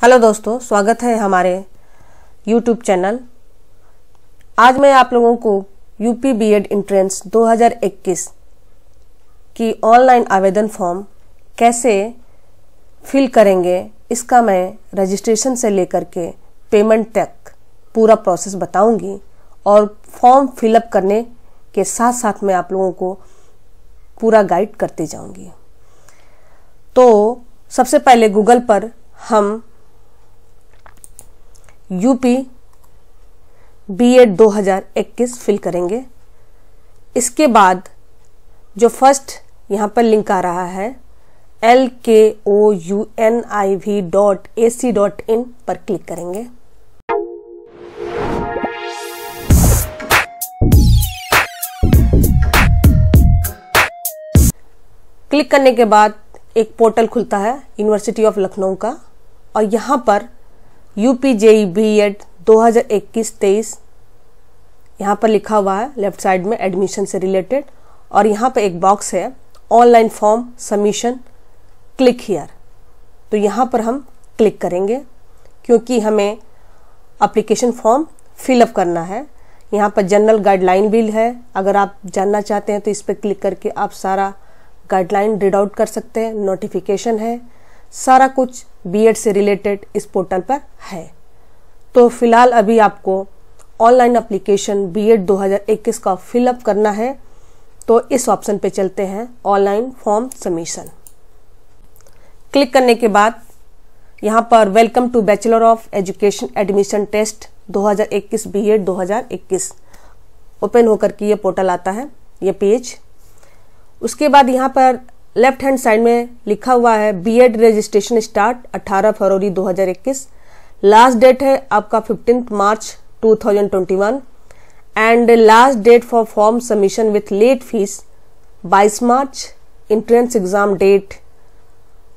Hello दोस्तों, स्वागत है हमारे YouTube चैनल। आज मैं आप लोगों को यूपी बीएड एंट्रेंस 2021 की ऑनलाइन आवेदन फॉर्म कैसे फिल करेंगे, इसका मैं रजिस्ट्रेशन से लेकर के पेमेंट तक पूरा प्रोसेस बताऊंगी और फॉर्म फिलअप करने के साथ साथ मैं आप लोगों को पूरा गाइड करते जाऊंगी। तो सबसे पहले गूगल पर हम यूपी बीएड 2021 फिल करेंगे। इसके बाद जो फर्स्ट यहाँ पर लिंक आ रहा है LKOUNIV.AC.in पर क्लिक करेंगे। क्लिक करने के बाद एक पोर्टल खुलता है यूनिवर्सिटी ऑफ लखनऊ का, और यहाँ पर यूपी जेई बीएड 2021-23 यहाँ पर लिखा हुआ है लेफ्ट साइड में एडमिशन से रिलेटेड, और यहाँ पर एक बॉक्स है online form submission, click here. तो यहाँ पर हम क्लिक करेंगे क्योंकि हमें एप्लीकेशन फॉर्म फिलअप करना है। यहाँ पर जनरल गाइडलाइन भी है, अगर आप जानना चाहते हैं तो इस पर क्लिक करके आप सारा गाइडलाइन रीड आउट कर सकते हैं। नोटिफिकेशन है, सारा कुछ बीएड से रिलेटेड इस पोर्टल पर है। तो फिलहाल अभी आपको ऑनलाइन एप्लीकेशन बीएड 2021 का फिलअप करना है, तो इस ऑप्शन पे चलते हैं ऑनलाइन फॉर्म सबमिशन। क्लिक करने के बाद यहाँ पर welcome to bachelor of education admission test 2021 B Ed 2021 open होकर के ये पोर्टल आता है, ये पेज। उसके बाद यहाँ पर लेफ्ट हैंड साइड में लिखा हुआ है बीएड रजिस्ट्रेशन स्टार्ट 18 फरवरी 2021, लास्ट डेट है आपका 15 मार्च 2021 and last date for form submission with late fee 22 मार्च, एंट्रेंस एग्जाम डेट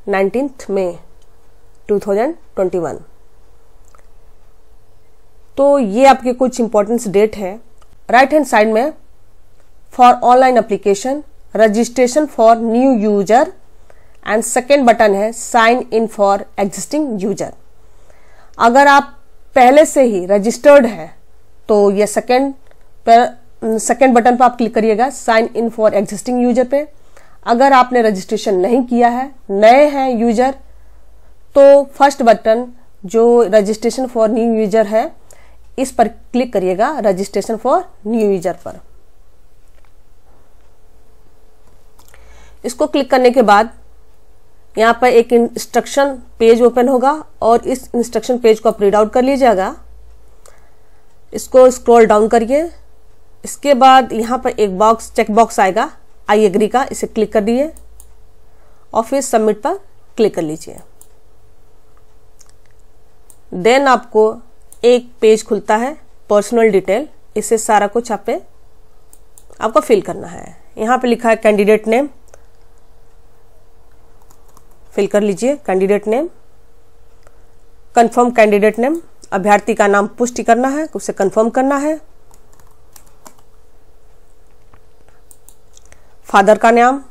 19 मई 2021। तो ये आपके कुछ इंपॉर्टेंट डेट है। राइट हैंड साइड में for online application registration for new user and second button है sign in for existing user. अगर आप पहले से ही रजिस्टर्ड है तो ये सेकेंड बटन पर आप क्लिक करिएगा sign in for existing user पे। अगर आपने रजिस्ट्रेशन नहीं किया है, नए हैं यूजर, तो फर्स्ट बटन जो रजिस्ट्रेशन फॉर न्यू यूजर है इस पर क्लिक करिएगा, रजिस्ट्रेशन फॉर न्यू यूजर पर। इसको क्लिक करने के बाद यहाँ पर एक इंस्ट्रक्शन पेज ओपन होगा और इस इंस्ट्रक्शन पेज को आप रीड आउट कर लीजिएगा। इसको स्क्रॉल डाउन करिए। इसके बाद यहाँ पर एक बॉक्स चेक बॉक्स आएगा आई एग्री का, इसे क्लिक कर दिए और फिर सबमिट पर क्लिक कर लीजिए। देन आपको एक पेज खुलता है पर्सनल डिटेल, इसे सारा कुछ आपको फिल करना है। यहाँ पे लिखा है कैंडिडेट नेम, फिल कर लीजिए candidate name. Confirm candidate name, अभ्यर्थी का नाम पुष्टि करना है, उसे कंफर्म करना है। फादर का नाम,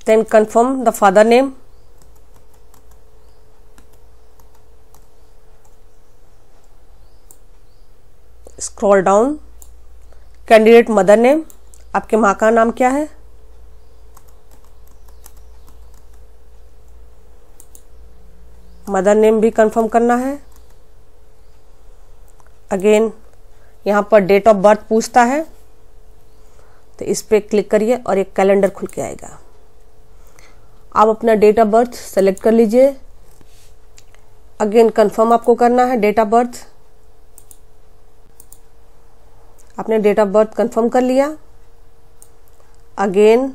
then confirm the father name, scroll down. Candidate mother name, आपके माँ का नाम क्या है, मदर नेम भी कंफर्म करना है। अगेन यहाँ पर डेट ऑफ बर्थ पूछता है, तो इस पे क्लिक करिए और एक कैलेंडर खुल के आएगा। आप अपना डेट ऑफ बर्थ सेलेक्ट कर लीजिए। अगेन कंफर्म आपको करना है डेट ऑफ बर्थ। आपने डेट ऑफ बर्थ कंफर्म कर लिया। Again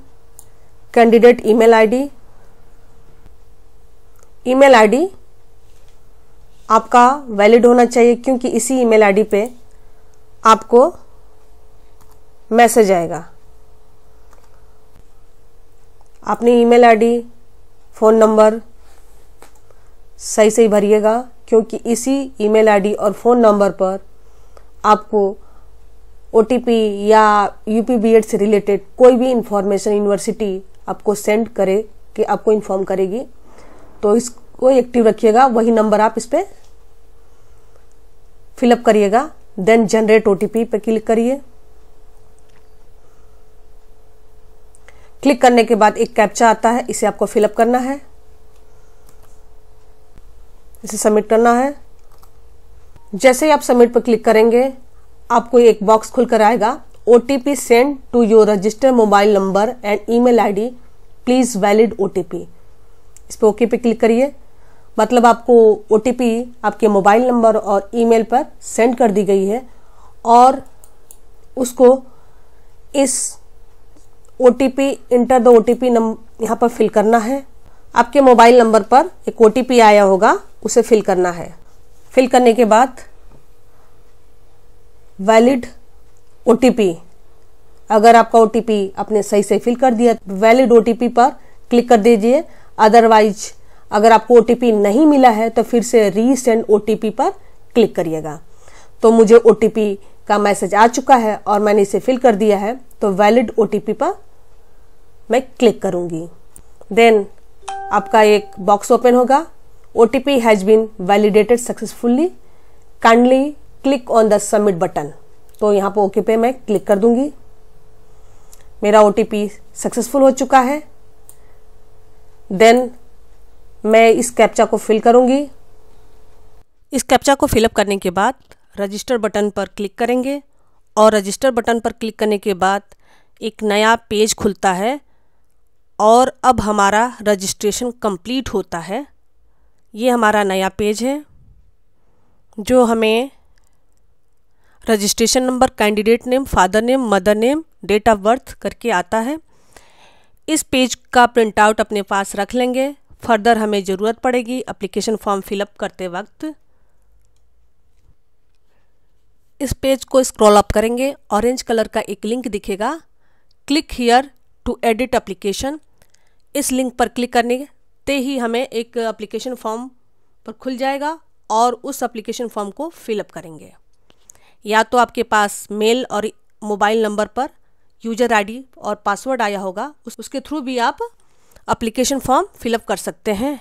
candidate email ID, email ID आपका वैलिड होना चाहिए क्योंकि इसी ईमेल आईडी पे आपको मैसेज आएगा। आपने ईमेल आईडी, फ़ोन नंबर सही सही भरिएगा क्योंकि इसी ईमेल आईडी और फ़ोन नंबर पर आपको OTP या यूपी बीएड से रिलेटेड कोई भी इंफॉर्मेशन यूनिवर्सिटी आपको सेंड करे कि आपको इन्फॉर्म करेगी, तो इसको एक्टिव रखिएगा। वही नंबर आप इस पे फिलअप करिएगा। देन जनरेट OTP पे क्लिक करिए। क्लिक करने के बाद एक कैप्चा आता है, इसे आपको फिलअप करना है, इसे सबमिट करना है। जैसे ही आप सबमिट पर क्लिक करेंगे आपको एक बॉक्स खुलकर आएगा, OTP send to your registered mobile number and email ID, please valid OTP। इस पर ओके पे क्लिक करिए। मतलब आपको OTP आपके मोबाइल नंबर और ईमेल पर सेंड कर दी गई है और उसको इस OTP इंटर द OTP यहाँ पर फिल करना है। आपके मोबाइल नंबर पर एक OTP आया होगा, उसे फिल करना है। फिल करने के बाद वैलिड OTP, अगर आपका OTP आपने सही से फिल कर दिया वैलिड OTP पर क्लिक कर दीजिए। अदरवाइज अगर आपको OTP नहीं मिला है तो फिर से रीसेंड OTP पर क्लिक करिएगा। तो मुझे OTP का मैसेज आ चुका है और मैंने इसे फिल कर दिया है, तो वैलिड OTP पर मैं क्लिक करूंगी। देन आपका एक बॉक्स ओपन होगा, OTP has been validated successfully, kindly click on the submit button. तो यहाँ पर ओके पे मैं क्लिक कर दूंगी। मेरा OTP सक्सेसफुल हो चुका है। देन मैं इस कैप्चा को फिल करूंगी। इस कैप्चा को फिलअप करने के बाद रजिस्टर बटन पर क्लिक करेंगे और रजिस्टर बटन पर क्लिक करने के बाद एक नया पेज खुलता है और अब हमारा रजिस्ट्रेशन कंप्लीट होता है। ये हमारा नया पेज है जो हमें registration number, candidate name, father name, mother name, date of birth करके आता है। इस पेज का प्रिंट आउट अपने पास रख लेंगे, फर्दर हमें ज़रूरत पड़ेगी एप्लीकेशन फॉर्म फिलअप करते वक्त। इस पेज को स्क्रॉल अप करेंगे, ऑरेंज कलर का एक लिंक दिखेगा, click here to edit application. इस लिंक पर क्लिक करने ते ही हमें एक एप्लीकेशन फॉर्म पर खुल जाएगा और उस एप्लीकेशन फॉर्म को फिलअप करेंगे। या तो आपके पास मेल और मोबाइल नंबर पर यूजर ID और पासवर्ड आया होगा, उसके थ्रू भी आप एप्लीकेशन फॉर्म फिलअप कर सकते हैं।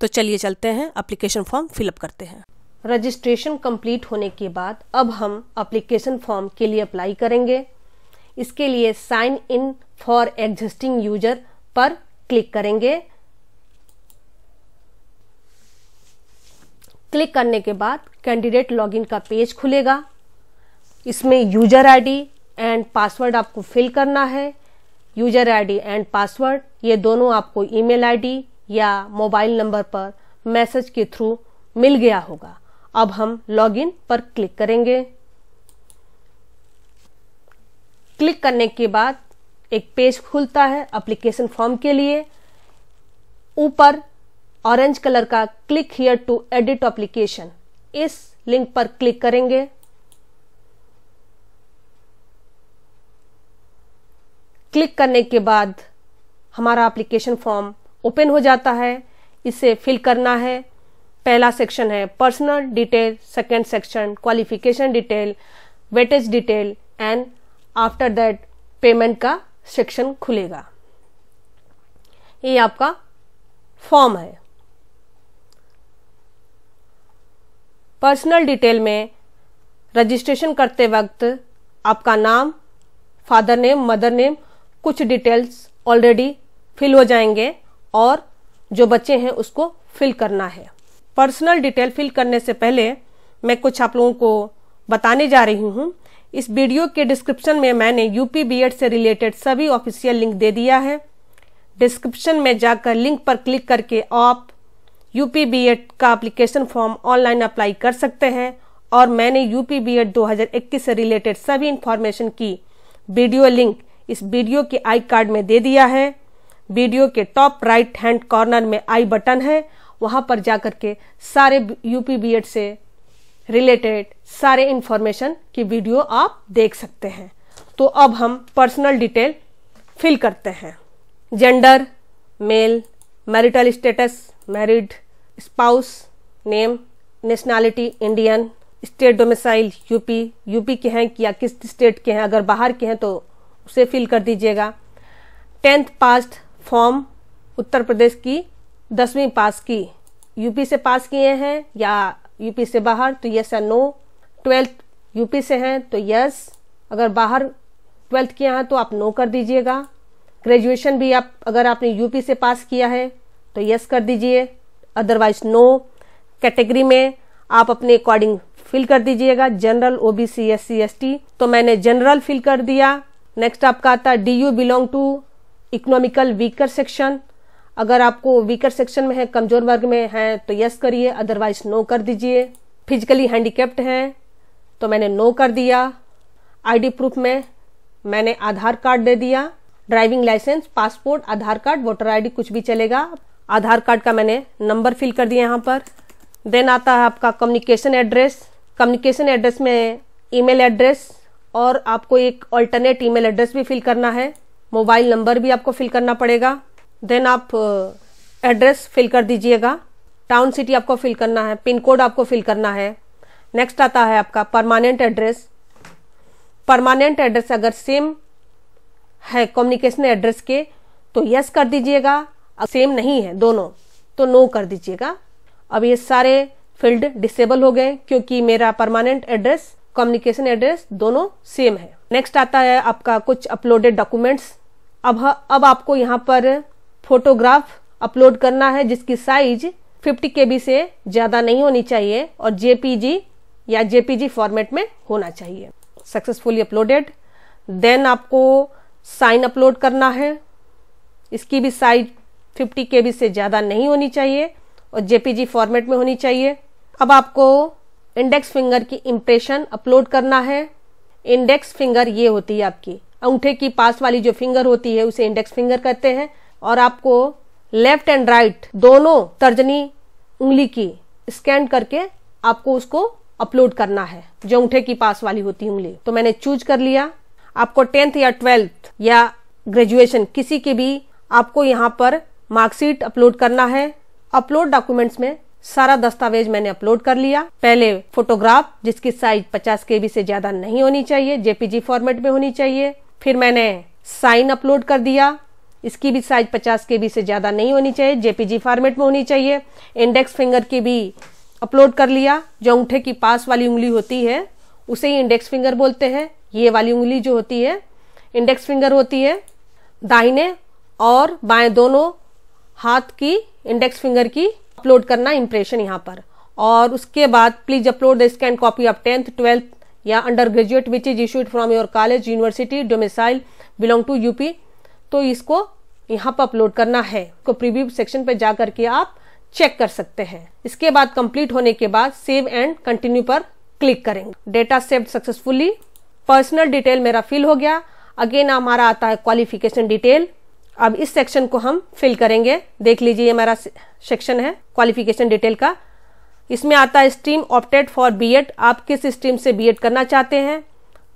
तो चलिए चलते हैं, एप्लीकेशन फॉर्म फिलअप करते हैं। रजिस्ट्रेशन कंप्लीट होने के बाद अब हम एप्लीकेशन फॉर्म के लिए अप्लाई करेंगे। इसके लिए sign in for existing user पर क्लिक करेंगे। क्लिक करने के बाद कैंडिडेट लॉगिन का पेज खुलेगा। इसमें यूजर ID एंड पासवर्ड आपको फिल करना है। यूजर ID एंड पासवर्ड ये दोनों आपको ईमेल ID या मोबाइल नंबर पर मैसेज के थ्रू मिल गया होगा। अब हम लॉगिन पर क्लिक करेंगे। क्लिक करने के बाद एक पेज खुलता है एप्लीकेशन फॉर्म के लिए। ऊपर ऑरेंज कलर का click here to edit application, इस लिंक पर क्लिक करेंगे। क्लिक करने के बाद हमारा एप्लीकेशन फॉर्म ओपन हो जाता है। इसे फिल करना है। पहला सेक्शन है personal detail, second section qualification detail, weightage detail and after that payment का सेक्शन खुलेगा। ये आपका फॉर्म है। पर्सनल डिटेल में रजिस्ट्रेशन करते वक्त आपका नाम, फादर नेम, मदर नेम, कुछ डिटेल्स ऑलरेडी फिल हो जाएंगे और जो बच्चे हैं उसको फिल करना है। पर्सनल डिटेल फिल करने से पहले मैं कुछ आप लोगों को बताने जा रही हूँ। इस वीडियो के डिस्क्रिप्शन में मैंने यूपी बीएड से रिलेटेड सभी ऑफिशियल लिंक दे दिया है। डिस्क्रिप्शन में जाकर लिंक पर क्लिक करके आप यूपी बीएड का एप्लीकेशन फॉर्म ऑनलाइन अप्लाई कर सकते हैं और मैंने यूपी बीएड 2021 से रिलेटेड सभी इंफॉर्मेशन की वीडियो लिंक इस वीडियो के आई कार्ड में दे दिया है। वीडियो के टॉप राइट हैंड कॉर्नर में आई बटन है, वहां पर जाकर के सारे यूपी बीएड से रिलेटेड सारे इंफॉर्मेशन की वीडियो आप देख सकते हैं। तो अब हम पर्सनल डिटेल फिल करते हैं। Gender male, marital status married, spouse name, nationality Indian, state domicile UP के हैं या किस स्टेट के हैं, अगर बाहर के हैं तो उसे फिल कर दीजिएगा। 10th passed form Uttar Pradesh की 10वीं पास की, यूपी से पास किए हैं या यूपी से बाहर तो यस या नो। 12th यूपी से हैं तो यस, अगर बाहर 12th किया है तो आप नो कर दीजिएगा। ग्रेजुएशन भी आप अगर आपने यूपी से पास किया है तो यस कर दीजिए, अदरवाइज नो। कैटेगरी में आप अपने अकॉर्डिंग फिल कर दीजिएगा, जनरल, ओबीसी, एससी, एसटी, तो मैंने जनरल फिल कर दिया। नेक्स्ट आपका आता है do you belong to economical weaker section, अगर आपको वीकर सेक्शन में है, कमजोर वर्ग में है तो यस करिए, अदरवाइज नो कर दीजिए। फिजिकली हैंडीकैप्ड हैं तो मैंने नो कर दिया। आईडी प्रूफ में मैंने आधार कार्ड दे दिया, ड्राइविंग लाइसेंस, पासपोर्ट, आधार कार्ड, वोटर आईडी कुछ भी चलेगा। आधार कार्ड का मैंने नंबर फिल कर दिया यहाँ पर। देन आता है आपका कम्युनिकेशन एड्रेस। कम्युनिकेशन एड्रेस में ईमेल एड्रेस और आपको एक ऑल्टरनेट ईमेल एड्रेस भी फिल करना है, मोबाइल नंबर भी आपको फिल करना पड़ेगा। देन आप एड्रेस फिल कर दीजिएगा, टाउन सिटी आपको फिल करना है, पिन कोड आपको फिल करना है। नेक्स्ट आता है आपका परमानेंट एड्रेस। परमानेंट एड्रेस अगर सेम है कम्युनिकेशन एड्रेस के तो यस कर दीजिएगा, सेम नहीं है दोनों तो नो कर दीजिएगा। अब ये सारे फील्ड डिसेबल हो गए क्योंकि मेरा परमानेंट एड्रेस, कम्युनिकेशन एड्रेस दोनों सेम है। नेक्स्ट आता है आपका कुछ अपलोडेड डॉक्यूमेंट्स। अब आपको यहाँ पर फोटोग्राफ अपलोड करना है जिसकी साइज 50 KB से ज्यादा नहीं होनी चाहिए और जेपीजी या जेपीजी फॉर्मेट में होना चाहिए। Successfully uploaded. देन आपको साइन अपलोड करना है, इसकी भी साइज 50 KB से ज्यादा नहीं होनी चाहिए और जेपीजी फॉर्मेट में होनी चाहिए। अब आपको इंडेक्स फिंगर की इम्प्रेशन अपलोड करना है। इंडेक्स फिंगर ये होती है आपकी अंगूठे की पास वाली जो फिंगर होती है उसे इंडेक्स फिंगर कहते हैं, और आपको लेफ्ट एंड राइट दोनों तर्जनी उंगली की स्कैन करके आपको उसको अपलोड करना है, जो अंगूठे की पास वाली होती है उंगली। तो मैंने चूज कर लिया। आपको 10th या 12th या ग्रेजुएशन किसी के भी आपको यहाँ पर मार्कशीट अपलोड करना है। अपलोड डॉक्यूमेंट्स में सारा दस्तावेज मैंने अपलोड कर लिया। पहले फोटोग्राफ जिसकी साइज 50 KB से ज्यादा नहीं होनी चाहिए, जेपीजी फॉर्मेट में होनी चाहिए। फिर मैंने साइन अपलोड कर दिया, इसकी भी साइज 50 KB से ज्यादा नहीं होनी चाहिए, जेपीजी फॉर्मेट में होनी चाहिए। इंडेक्स फिंगर की भी अपलोड कर लिया, जो अंगूठे की पास वाली उंगली होती है उसे ही इंडेक्स फिंगर बोलते हैं। ये वाली उंगली जो होती है इंडेक्स फिंगर होती है। दाहिने और बाएं दोनों हाथ की इंडेक्स फिंगर की अपलोड करना इंप्रेशन यहाँ पर। और उसके बाद please upload the scan copy of 10th 12th या undergraduate which is issued from your college university domicile belong to UP. तो इसको यहाँ पर अपलोड करना है। को प्रीव्यू सेक्शन पे जा करके आप चेक कर सकते हैं। इसके बाद कंप्लीट होने के बाद सेव एंड कंटिन्यू पर क्लिक करेंगे। Data saved successfully. Personal detail मेरा फिल हो गया। अगेन हमारा आता है क्वालिफिकेशन डिटेल। अब इस सेक्शन को हम फिल करेंगे। देख लीजिए ये हमारा सेक्शन है क्वालिफिकेशन डिटेल का। इसमें आता है स्ट्रीम ऑप्टेड फॉर बीएड। आप किस स्ट्रीम से बीएड करना चाहते हैं,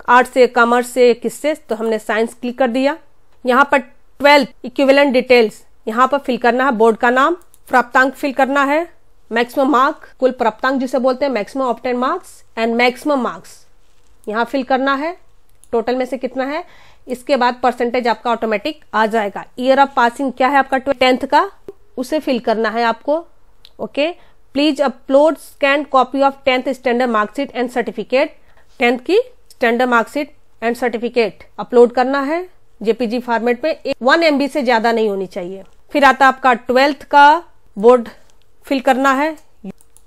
आर्ट्स से, कॉमर्स से, किससे, तो हमने साइंस क्लिक कर दिया। यहाँ पर 12 इक्विवेलेंट डिटेल्स यहाँ पर फिल करना है। बोर्ड का नाम, प्राप्तांक फिल करना है, मैक्सिमम मार्क, कुल प्राप्तांक जिसे बोलते हैं, maximum opted marks and maximum marks यहाँ फिल करना है, टोटल में से कितना है। इसके बाद परसेंटेज आपका ऑटोमेटिक आ जाएगा। ईयर ऑफ पासिंग क्या है आपका 10th का, उसे फिल करना है आपको। Okay, please upload scan copy of 10th standard marksheet and certificate. 10th की standard marksheet and certificate upload करना है जेपीजी फॉर्मेट में। 1 MB से ज्यादा नहीं होनी चाहिए। फिर आता आपका 12th का बोर्ड फिल करना है।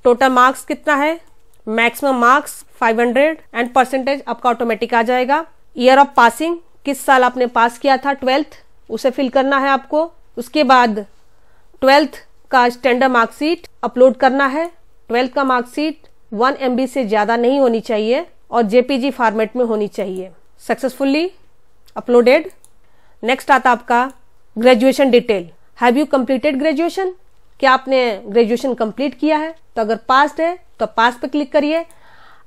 टोटल मार्क्स कितना है, मैक्सिमम मार्क्स 500 एंड परसेंटेज आपका ऑटोमेटिक आ जाएगा। ईयर ऑफ पासिंग, किस साल आपने पास किया था 12th, उसे फिल करना है आपको। उसके बाद 12th का स्टैंडर्ड मार्कशीट अपलोड करना है। 12th का मार्कशीट 1 MB से ज्यादा नहीं होनी चाहिए और जेपीजी फॉर्मेट में होनी चाहिए। Successfully uploaded. नेक्स्ट आता आपका graduation detail. Have you completed graduation, क्या आपने ग्रेजुएशन कंप्लीट किया है, तो अगर पास्ड है तो पास पे क्लिक करिए।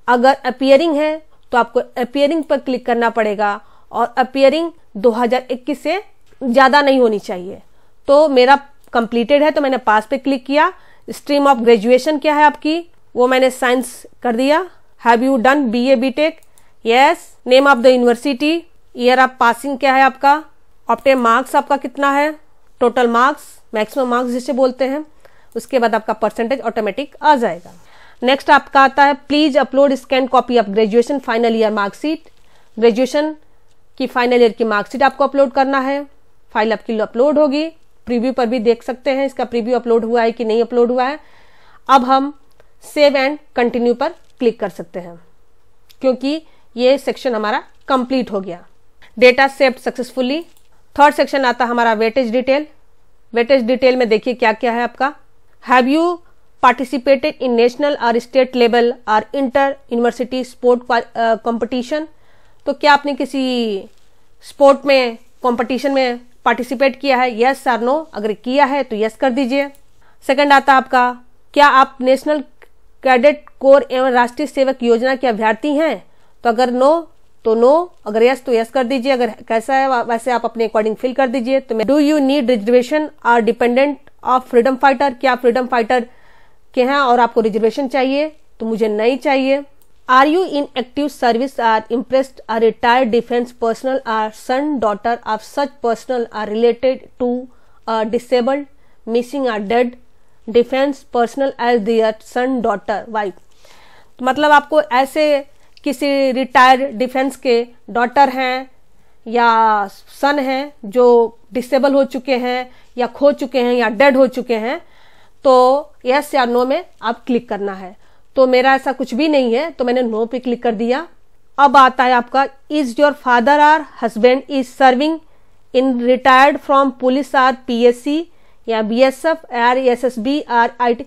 अगर अपीयरिंग है तो आपको अपीयरिंग पर क्लिक करना पड़ेगा और अपीयरिंग 2021 से ज्यादा नहीं होनी चाहिए। तो मेरा कंप्लीटेड है तो मैंने पास पे क्लिक किया। स्ट्रीम ऑफ ग्रेजुएशन क्या है आपकी, वो मैंने साइंस कर दिया। Have you done BA BTech? Yes. Name of the university, year of passing क्या है आपका, ऑब्टेन मार्क्स आपका कितना है, टोटल मार्क्स, मैक्सिमम मार्क्स जिसे बोलते हैं, उसके बाद आपका परसेंटेज ऑटोमेटिक आ जाएगा। नेक्स्ट आपका आता है please upload scan copy of graduation final year marksheet. Graduation की फाइनल ईयर की मार्कशीट आपको अपलोड करना है। फाइल आपकी अपलोड होगी, प्रीव्यू पर भी देख सकते हैं इसका प्रीव्यू अपलोड हुआ है कि नहीं अपलोड हुआ है। अब हम सेव एंड कंटिन्यू पर क्लिक कर सकते हैं क्योंकि ये सेक्शन हमारा कंप्लीट हो गया। Data saved successfully. Third section आता है हमारा वेटेज डिटेल। वेटेज डिटेल में देखिए क्या क्या है आपका। Have you participated in national और स्टेट लेवल और इंटर यूनिवर्सिटी स्पोर्ट कंपटीशन। तो क्या आपने किसी स्पोर्ट में कंपटीशन में पार्टिसिपेट किया है, यस और नो। अगर किया है तो यस कर दीजिए। सेकंड आता है आपका क्या आप नेशनल कैडेट कोर एवं राष्ट्रीय सेवक योजना के अभ्यर्थी हैं। तो अगर नो तो नो, अगर यस तो यस कर दीजिए। अगर कैसा है वैसे आप अपने अकॉर्डिंग फिल कर दीजिए। तो डू यू नीड रिजर्वेशन और डिपेंडेंट ऑफ फ्रीडम फाइटर, क्या फ्रीडम फाइटर के हैं और आपको रिजर्वेशन चाहिए, तो मुझे नहीं चाहिए। Are you in active service or impressed or retired defence personnel or son daughter of such personnel or related to disabled missing or dead defence personnel as their son daughter wife. तो मतलब आपको ऐसे किसी retired defence के daughter हैं या सन हैं जो डिसेबल हो चुके हैं या खो चुके हैं या डेड हो चुके हैं, तो यस या नो में आप क्लिक करना है। तो मेरा ऐसा कुछ भी नहीं है तो मैंने नो पे क्लिक कर दिया। अब आता है आपका is your father or husband is serving in retired from police or PSC या BSF or SSB or IT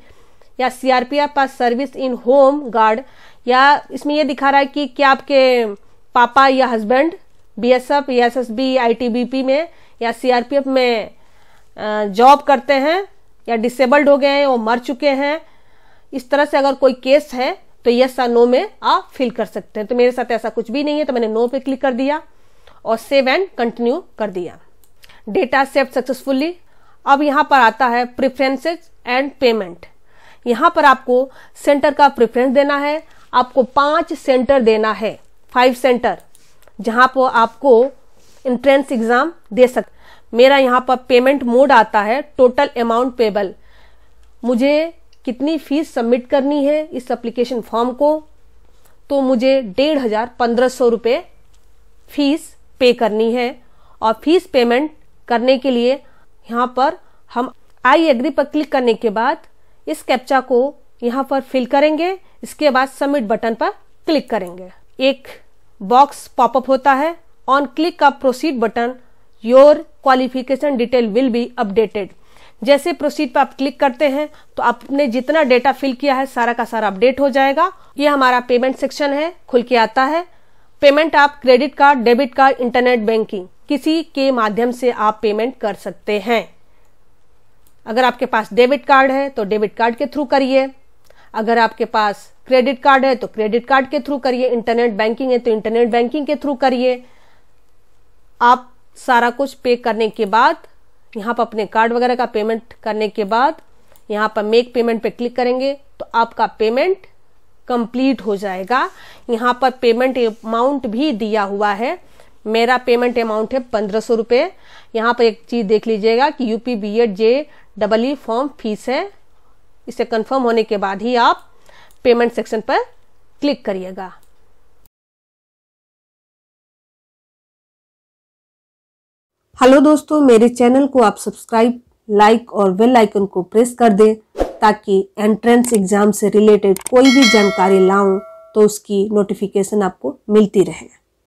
या CRPF or service in home guard. या इसमें यह दिखा रहा है कि क्या आपके पापा या हस्बैंड BSF या SSB ITBP में या CRPF में जॉब करते हैं या डिसेबल्ड हो गए हैं, वो मर चुके हैं। इस तरह से अगर कोई केस है तो यस या नो में आप फिल कर सकते हैं। तो मेरे साथ ऐसा कुछ भी नहीं है तो मैंने नो पे क्लिक कर दिया और सेव एंड कंटिन्यू कर दिया। Data save successfully. अब यहाँ पर आता है प्रेफरेंसेस एंड पेमेंट। यहाँ पर आपको सेंटर का प्रेफरेंस देना है। आपको 5 सेंटर देना है, 5 सेंटर जहां पर आपको एंट्रेंस एग्जाम दे सकते। मेरा यहाँ पर पेमेंट मोड आता है टोटल अमाउंट पेबल। मुझे कितनी फीस सबमिट करनी है इस एप्लीकेशन फॉर्म को, तो मुझे 1500 रुपये फीस पे करनी है। और फीस पेमेंट करने के लिए यहाँ पर हम आई एग्री पर क्लिक करने के बाद इस कैप्चा को यहाँ पर फिल करेंगे। इसके बाद सबमिट बटन पर क्लिक करेंगे। एक बॉक्स पॉपअप होता है। On click of proceed button your qualification detail will be updated. जैसे प्रोसीड पर आप क्लिक करते हैं तो आपने जितना डेटा फिल किया है सारा का सारा अपडेट हो जाएगा। ये हमारा पेमेंट सेक्शन है, खुल के आता है। पेमेंट आप credit card, debit card, internet banking किसी के माध्यम से आप पेमेंट कर सकते हैं। अगर आपके पास डेबिट कार्ड है तो डेबिट कार्ड के थ्रू करिए। अगर आपके पास क्रेडिट कार्ड है तो क्रेडिट कार्ड के थ्रू करिए। इंटरनेट बैंकिंग है तो इंटरनेट बैंकिंग के थ्रू करिए। आप सारा कुछ पे करने के बाद यहाँ पर अपने कार्ड वगैरह का पेमेंट करने के बाद यहाँ पर मेक पेमेंट पे क्लिक करेंगे तो आपका पेमेंट कंप्लीट हो जाएगा। यहाँ पर पेमेंट अमाउंट भी दिया हुआ है। मेरा पेमेंट अमाउंट है 1500 रुपये। यहाँ पर एक चीज देख लीजिएगा कि UP BEd JEE form fees है। इसे कंफर्म होने के बाद ही आप पेमेंट सेक्शन पर क्लिक करिएगा। हेलो दोस्तों, मेरे चैनल को आप सब्सक्राइब, लाइक और बेल आइकन को प्रेस कर दें ताकि एंट्रेंस एग्जाम से रिलेटेड कोई भी जानकारी लाऊं तो उसकी नोटिफिकेशन आपको मिलती रहे।